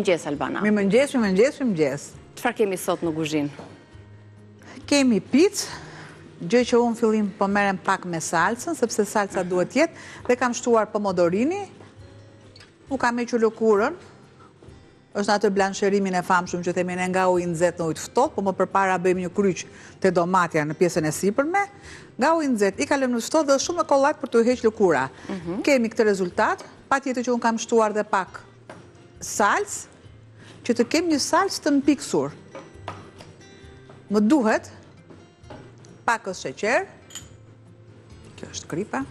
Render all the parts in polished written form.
Mirëmëngjes, Albana. Mirëmëngjes. Çfarë kemi sot në kuzhinë? Kemi picë, gjë që unë fillim po merrem pak me salsën, sepse salsa duhet jetë, dhe kam shtuar pomodorini, nuk kam hequr lëkurën, është në atë blansherimin e famshëm që themi ne nga ujë nxehtë në ujë të ftohtë, po më përpara bëjmë një kryq te domatja në pjesën e sipërme, nga ujë nxehtë i kalojmë në ftohtë dhe është shumë e kollajt për të hequr lëkura. Kemi këtë rezultat, patjetër që unë kam shtuar dhe pak salsë, që të kem një salsë të mpiksur. Më duhet pakës sheqer, kjo është kripa,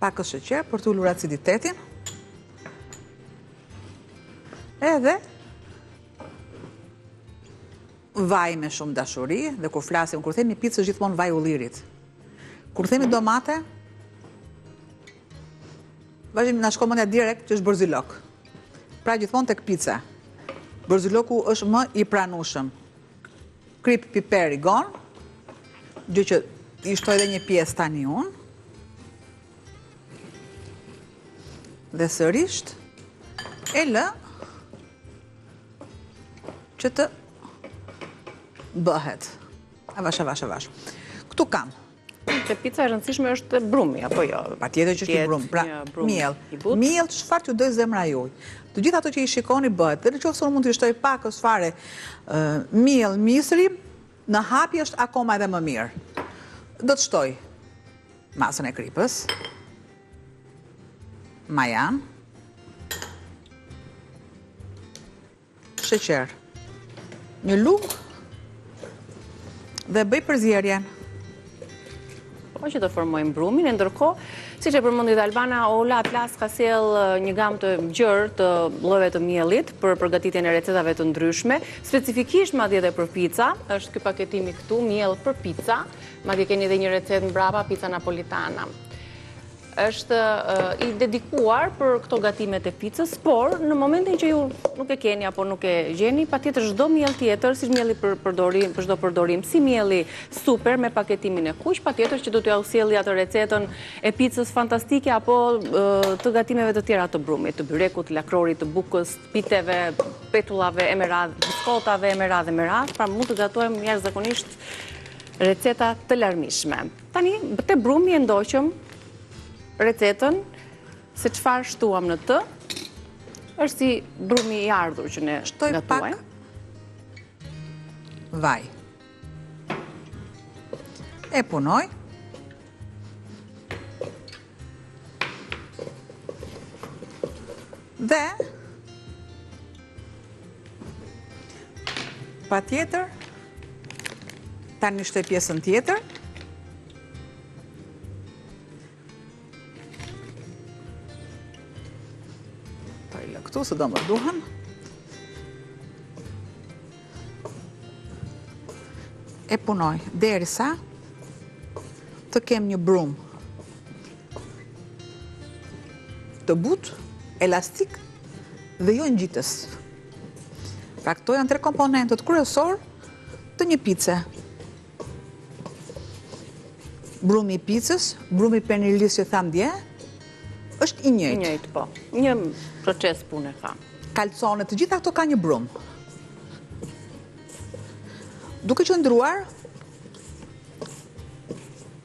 pakës sheqer për të ullur aciditetin, edhe vaj me shumë dashuri, dhe kur flasim, kur themi picë është gjithmonë vaj ullirit. Kur themi domate, vazhdim na shkon mendja direkt që është borzilok. Pra gjithmonë tek pica. Borziloku është më i pranueshëm. Krip piper i gon, gjë që i shtoj edhe një pjesë tani unë. Dhe sërisht e lë që të bëhet. Avash. Këtu kam. Te pica e rëndësishme është brumi, apo jo? Patjetër që është i brum. Pra, miell. Miell çfarë që doj zemra juaj. Të gjithë ato që i shikoni bëhet. Dhe nëse unë mund të shtoj pakës fare miell misri, në hapje është akoma edhe më mirë. Do të shtoj masën e kripës, majan, sheqer, një lugë dhe bëj përzierjen. Po që të formojmë brumin, e ndërkohë, siç e përmendi Albana, Ola Atlas ka sjell një gamë të gjerë të llojeve të miellit për përgatitjen e recetave të ndryshme, specifikisht madje edhe për pica, është ky paketimi këtu, miell për pica, madje keni edhe një recetë mbrapa, pica napolitana. Është i dedikuar për këto gatimet e picës, por në momentin që ju nuk e keni apo nuk e gjeni, patjetër çdo miell tjetër, si mielli për çdo përdorim, si mielli super me paketimin e kuq, patjetër që do t'ju sjellë atë recetën e picës fantastike apo të gatimeve të tjera të brumit, të byrekut, të lakrorit, të bukës, të piteve, petullave, biskotave, me radhë, pra mund të gatojmë jashtëzakonisht receta të larmishme. Tani, te brumi e ndoqëm recetën, se çfarë shtuam në të, është si brumi i ardhur që ne gatuajmë. Pak vaj. E punoj. Dhe patjetër, tani shtoj pjesën tjetër. Këtu së do më duhen. E punoj derisa të kem një brum të butë, elastik dhe jo ngjitës. Pra këto janë tre komponentët kryesor të një pice. Brumi i picës, brumi i pernilis që tham dje, është i njëjtë. I njëjtë, po. Një proces pune ka. Kalconet, të gjitha këto ka një brum. Duke qëndruar,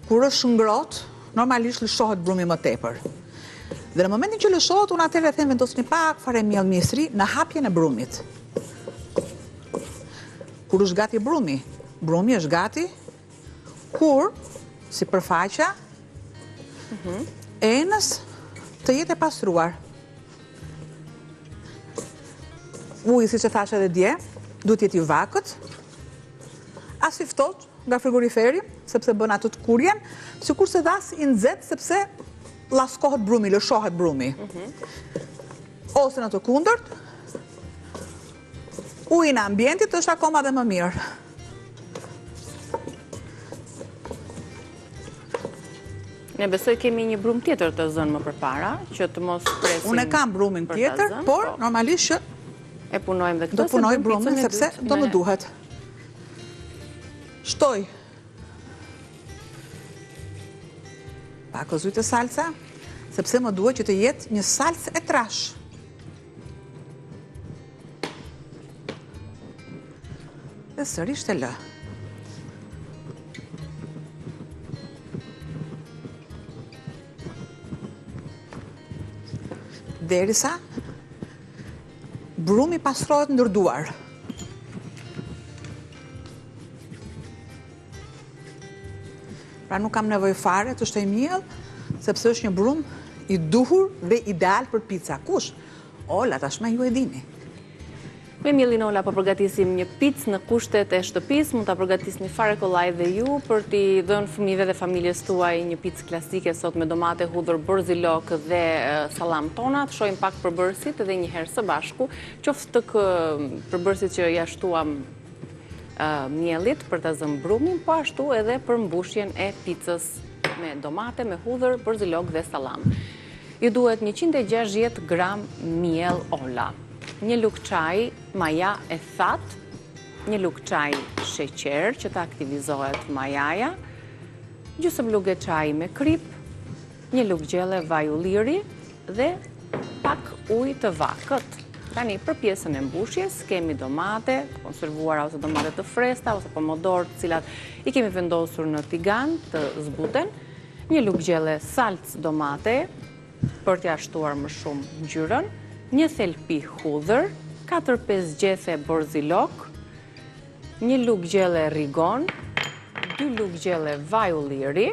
kur është ngrohtë, normalisht lëshohet brumi më tepër. Dhe në momentin që lëshohet, unë atëherë them vendosni pak fare miell misri në hapjen e brumit. Kur është gati brumi është gati kur sipërfaqja e enës të jetë e pastruar. Uji, siç e thash edhe dje, duhet jetë i vakët, as i ftohtë nga frigoriferi, sepse bën atë të kurjen, sikurse dhe as i nxehtë, sepse llaskohet brumi, lëshohet brumi. Ose në të kundërt, uji në ambientit është akoma dhe më mirë. Ne besoj kemi një brum tjetër të zënë më përpara, që të mos presim. Unë kam brumin tjetër, por normalisht që e punojmë dhe këtë. Do punoj brumin sepse do më duhet. Shtoj pak o zujtë salsa, sepse më duhet që të jetë një salcë e trash. Dhe sërish të lë. Derisa brumi pastrohet ndërduar. Pra nuk kam nevojë fare të shtoj miell, sepse është një brum i duhur dhe ideal për pica. Kush? Ola, tashmë ju e dini. Me mielin Ola po përgatisim një picë në kushtet e shtëpisë, mund ta përgatisni fare kollaj dhe ju për t'i dhënë fëmijëve dhe familjes tuaj një picë klasike sot me domate, hudhër, borzilok dhe sallam tona. Të shohim pak përbërësit edhe një herë së bashku, qoftë të përbërësit që ja shtuam mielit për të zënë brumin, po ashtu edhe për mbushjen e picës me domate, me hudhër, borzilok dhe sallam. Ju duhet 160 gram miell Ola, një lugë çaj maja e thatë, një lugë çaj sheqer që të aktivizohet majaja, gjysmë lugë çaj me krip, një lugë gjelle vaj ulliri dhe pak ujë të vakët. Tani, për pjesën e mbushjes, kemi domate, konservuara ose domate të fresta, ose pomodorë, të cilat i kemi vendosur në tigan të zbuten, një lugë gjelle salcë domate, për t'ja shtuar më shumë ngjyrën, një thelpi hudhër, 4-5 gjethe borzilok, një lugë gjelle rigon, 2 lugë gjelle vaj ulliri,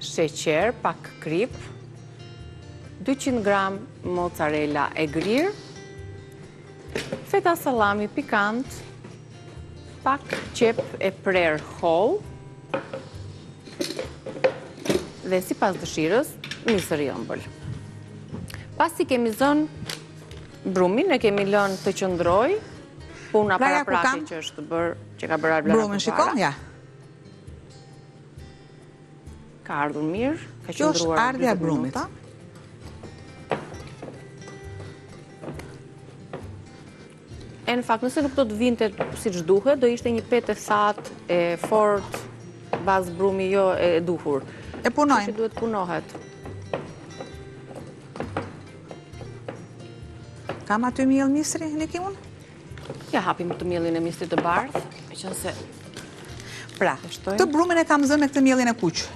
sheqer, pak krip, 200 gram mozzarella e grirë, feta salami pikant, pak qep e prerë holl, dhe sipas dëshirës, misër i ëmbël. Pasi kemi zënë brumin, e kemi lënë të qëndroj, puna paraprake që është bërë, që ka bërë Arblara brumin, shikon, ja. Ka ardhur mirë, ka Kjo është qëndruar ardhja e 20 brumit. minuta. E në fakt, nëse nuk do të vinte si që duhet, do ishte një petë e thatë, e fort, bazë brumi jo e duhur. E punojnë. Që duhet punohet. Kam aty miell misri, Nikimun? Ja hapim të mielin e misrit të bardhë, me qënë se... Pra, të brumin e kam zënë me këtë mielin e kuq.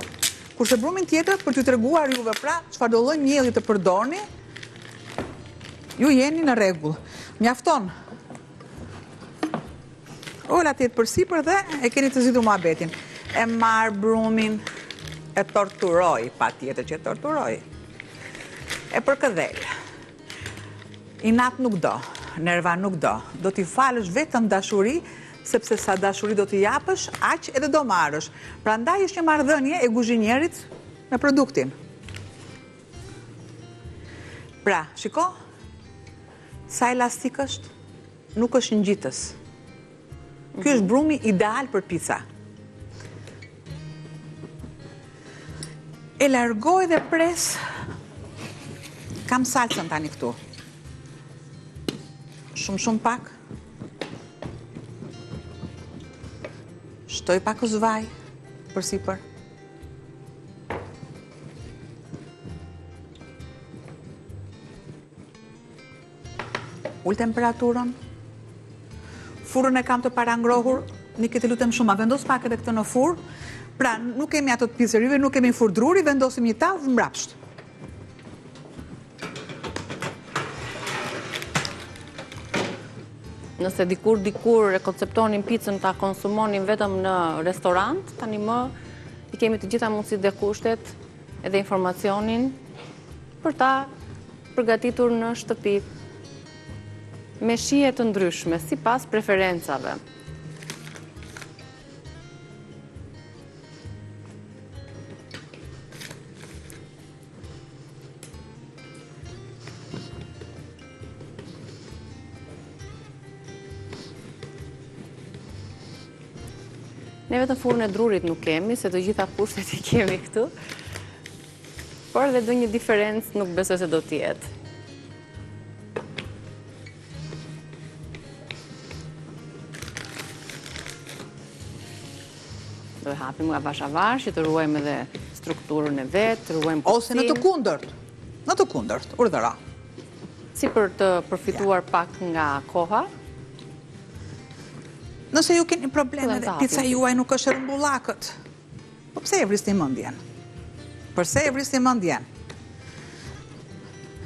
Kurse brumin tjetër, për t'ju treguar juve pra, çfarë do lloj mielli të përdorni, ju jeni në rregull. Mjafton. Ola tjetë për sipër dhe e keni të zgjidhur muhabetin. E marr brumin, e torturoj, patjetër që e torturoj. E përkëdhel. Inat nuk do, nerva nuk do. Do t'i falësh vetëm dashuri, sepse sa dashuri do t'i japësh, aq edhe do marrësh. Prandaj është një marrëdhënie e guzhinjerit me produktin. Pra, shiko, sa elastik është, nuk është ngjitës. Ky është brumi ideal për pica. E largoj dhe pres. Kam salcën tani këtu. Shumë pak. Shtoj pak vaj për sipër. Ul temperaturën. Furrën e kam të parangrohur, një këtë lutem shumë, a vendos pak edhe këtë në furrë, pra nuk kemi ato të pizzerive, nuk kemi furrë druri, vendosim një tavë dhe mbrapsht. Nëse dikur e konceptonin pizzën ta konsumonin vetëm në restorant, tani më i kemi të gjitha mundësitë dhe kushtet edhe informacionin për ta përgatitur në shtëpi me shije të ndryshme, sipas preferencave. Ne vetëm furrën e drurit nuk kemi, se të gjitha kushtet i kemi këtu, por dhe do një diferencë nuk besoj se do t'jetë. Do e hapim nga vash avash, që të ruajmë edhe strukturën e vetë, ruajmë Ose në të kundërt. Në të kundërt, urdhëra. Si për të përfituar pak nga koha. Nëse ju keni probleme dhe pica juaj nuk është rëmbullakët, po pse e vrisni mendjen? Përse e vrisni mendjen?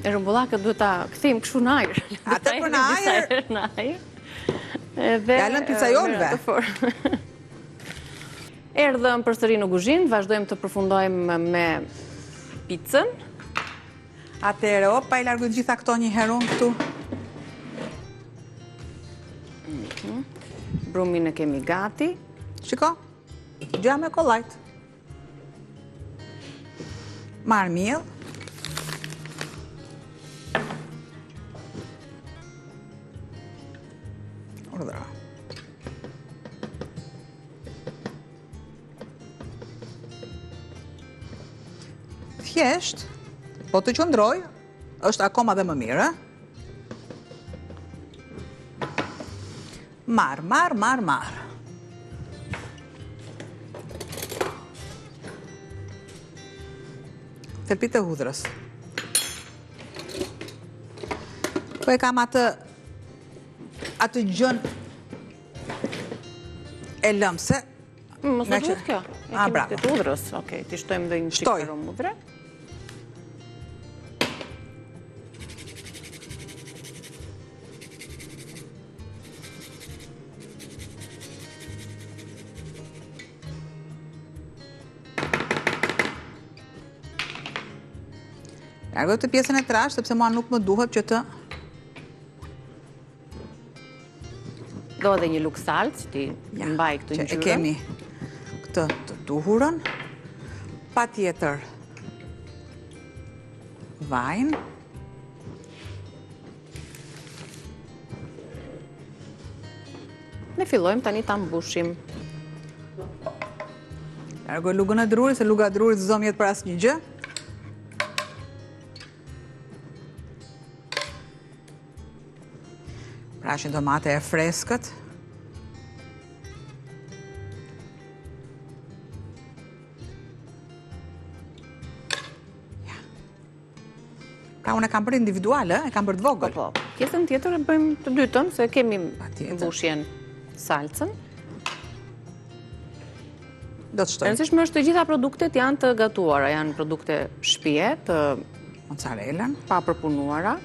E rëmbullakët duhet ta kthejmë kështu në ajër. Atë për në ajër? Jalën picajolve. Erdhëm përsëri në kuzhinë, vazhdojmë të përfundojmë me picën. Atëherë, opa, i largu gjitha këto një herun këtu. Brumin e kemi gati. Shiko, gja me kollajt. Marë miell. Urdhëra. Thjesht, po të qëndroj, është akoma dhe më mirë. Marë. Thelpit e hudhrës. Po e kam atë gjën e lëmse. Mos e duhet kjo. E kemi të hudhrës. Okej, ti shtojmë dhe një qikë të hudhrë. Largo të pjesën e trash, sepse mua nuk më duhet që të... Do edhe një luk salcë, ti mbaj këtë ngjyrën. E kemi këtë të duhurën, pa tjetër vajnë. Ne fillojmë tani ta mbushim. Largo lugën e drurit, se luga e drurit zë mjetë për asë një gjë. Prashin tomate e freskët. Pra, unë e kam bërë individuale, e kam bërë të vogël. Po. Pjesën tjetër e bëjmë të dytën, se kemi mbushjen salcën. Do të shtojmë. Rëndësishme është të gjitha produktet janë të gatuara, janë produkte shtëpie, të mozzarellën, pa përpunuara.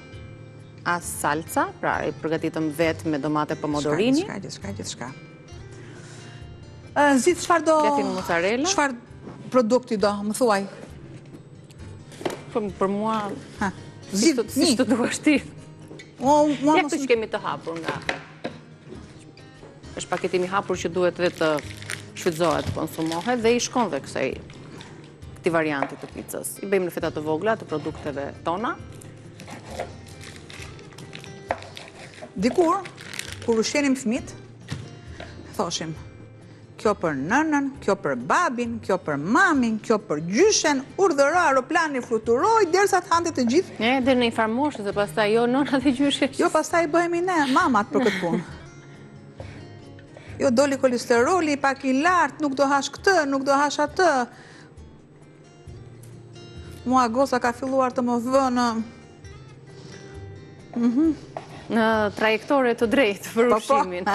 As salca, pra i përgatitëm vetë me domate pomodorini. Gjithçka. Zit, çfarë do... Gatin mozzarella. Çfarë produkti do, më thuaj? Për mua... Zit, si të duash ti. Ja këtë që kemi të hapur nga... është paketimi hapur që duhet dhe të shfrytëzohet, konsumohet, dhe i shkon dhe këti varianti të pizzës. I bëjmë në feta të vogla të produkteve tona. Dikur, kur ushqenim fëmit, thoshim, kjo për nënën, kjo për babin, kjo për mamin, kjo për gjyshen, urdhëra aeroplani fluturoj, derisa të hante të gjithë. Ne, dhe në i farmoshë, se pastaj jo nëna dhe gjyshe. Jo, pastaj bëhemi ne, mamat për këtë punë. Jo, doli kolesteroli, pak i lartë, nuk do hash këtë, nuk do hash atë. Mua gosa ka filluar të më vënë... Në trajektore të drejtë për ushqimin.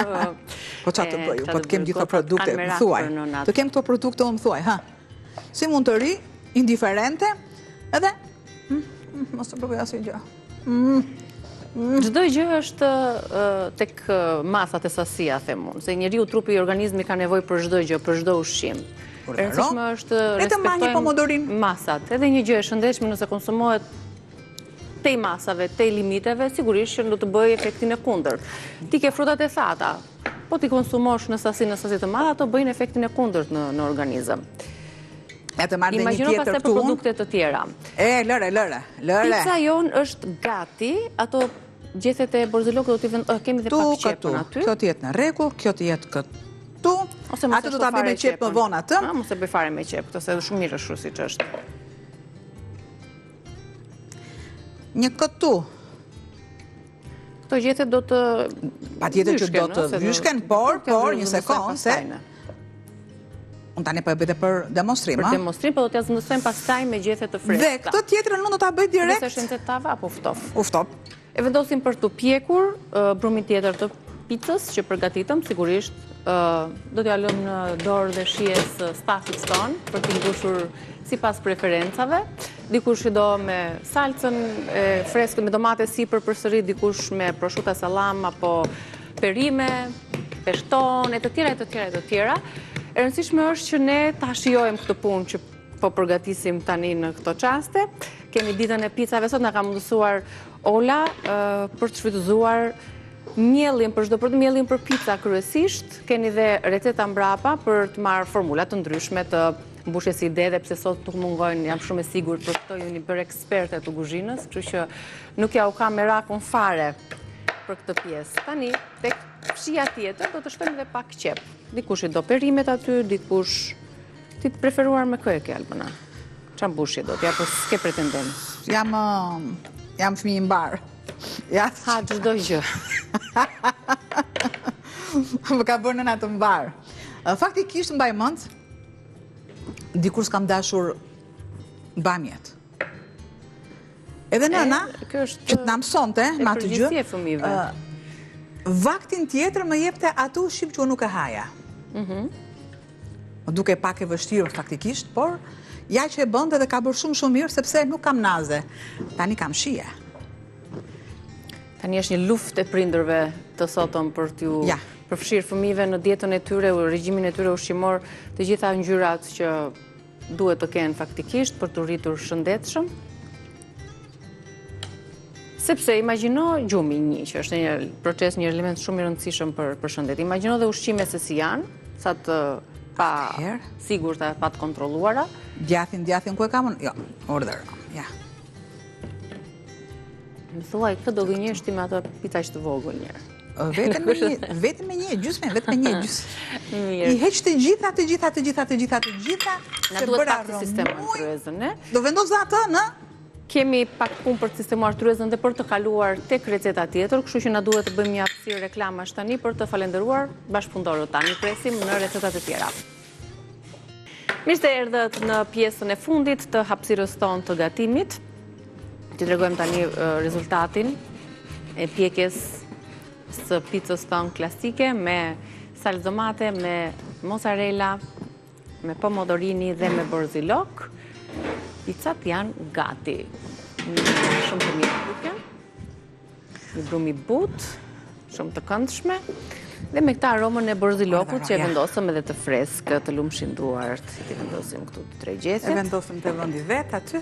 Po qa të bëju, po të kem gjitha produkte, më thuaj. Të kem këto produkte, më thuaj, ha. Si mund të ri, indiferente, edhe... Mos të bëgoj asë i gjë. Çdo gjë është tek masat e sasia, them unë. Se njeriu, trupi i organizmi ka nevojë për çdo gjë, për çdo ushqim. Rëndësishme është respektojmë masat. Edhe një gjë e shëndetshme nëse konsumohet te i masave, te i limiteve, sigurisht që do të bëjë efektin e kundërt. Ti ke frutat e thata, po ti konsumosh në sasi të madhe, ato bëjnë efektin e kundërt në organizëm. Imagjino pastaj për produkte të tjera. Lëre. Pizza jon është gati, ato gjethet e Borzilokut do t'i vend, kemi dhe pak qepën aty. Kjo t'jetë në rregull, kjo t'jetë këtu. Atë do t'a bëj me qep më vonë atë. Mos e bëj fare me qep, këto se edhe shumë mirë është si që është. Një këtu. Këto gjethet do të... Pa tjetër që do të vyshken, por, një sekund, se... Unë tani po e bëjtë për demonstrim, Për demonstrim, po do t'ja zëndësojmë pastaj me gjethe të freskëta. Dhe këtë tjetrën unë do t'a bëj direkt. Nëse është në tava apo ftofë. Uftop. E vendosim për të pjekur brumin tjetër të picës që përgatitëm, sigurisht do t'ja lëm në dorë dhe shijes stafit ton për t'i mbushur sipas preferencave. Dikush i do me salcën e freskët me domate sipër përsëri, dikush me prosciutto salam apo perime, peshton e të tjera. E rëndësishme është që ne ta shijojmë këtë punë që po përgatisim tani në këto qaste. Kemi ditën e picave, sot na ka mundësuar Ola për të shfrytëzuar miellin për çdo produkt, miellin për pica kryesisht. Keni dhe receta mbrapa për të marrë formula të ndryshme të mbushjes ide, dhe pse sot nuk mungojnë, jam shumë e sigurt për këto jeni bërë eksperte të kuzhinës, kështu që nuk ja u kam merakun fare për këtë pjesë. Tani, tek fshija tjetër do të shtojmë edhe pak qep. Dikush i do perimet aty, dikush ti të preferuar me kë e ke, Albana? Qa mbushje do t'ja, po s'ke pretendon? Jam fëmijë i mbar. Ja, Ha, çdo gjë. Më ka bërë nëna të mbar. Faktikisht mbaj mend, dikur s'kam dashur bamjet. Edhe nëna, që të na mësonte me atë gjë, përgjithësi e fëmijëve. Vaktin tjetër më jepte atë ushqim që unë nuk e haja. Më duke pak e vështirë faktikisht, por ja që e bënte dhe ka bërë shumë mirë sepse nuk kam naze. Tani kam shije. Tani është një luftë e prindërve të sotëm për t'ju përfshirë fëmijëve në dietën e tyre, regjimin e tyre ushqimor, të gjitha ngjyrat që duhet të kenë faktikisht për të rritur shëndetshëm. Sepse imagjino gjumi që është një proces, një element shumë i rëndësishëm për shëndet. Imagjino dhe ushqime se si janë, sa të pa sigurta, pa të kontrolluara. Djathin ku e kam unë? Jo, order. Ja. Më thuaj, këtë do gënjesh ti me ato pita që të vogël njërë. Vetëm me një gjysmë, vetëm me një gjysmë. I heq të gjitha. Na duhet pak të sistemu tryezën, ne? Do vendos atë në? Kemi pak punë për të sistemuar tryezën dhe për të kaluar tek receta tjetër, kështu që na duhet të bëjmë një aftësi reklamash tani për të falenderuar bashkëpunëtorët tani. Presim në recetat e tjera. Mirë se erdhët në pjesën e fundit të hapësirës tonë të gatimit. Që tregojmë tani rezultatin e pjekjes së picës tonë klasike me salcë domate, me mozzarella, me pomodorini dhe me borzilok. Picat janë gati. Shumë të mirë duken. Një brum i butë, shumë të këndshme. Dhe me këta aromën e borzilokut që e vendosëm edhe të freskë, të lumshin duart, i vendosim këtu të tre gjethet. E vendosim të vendi vet aty.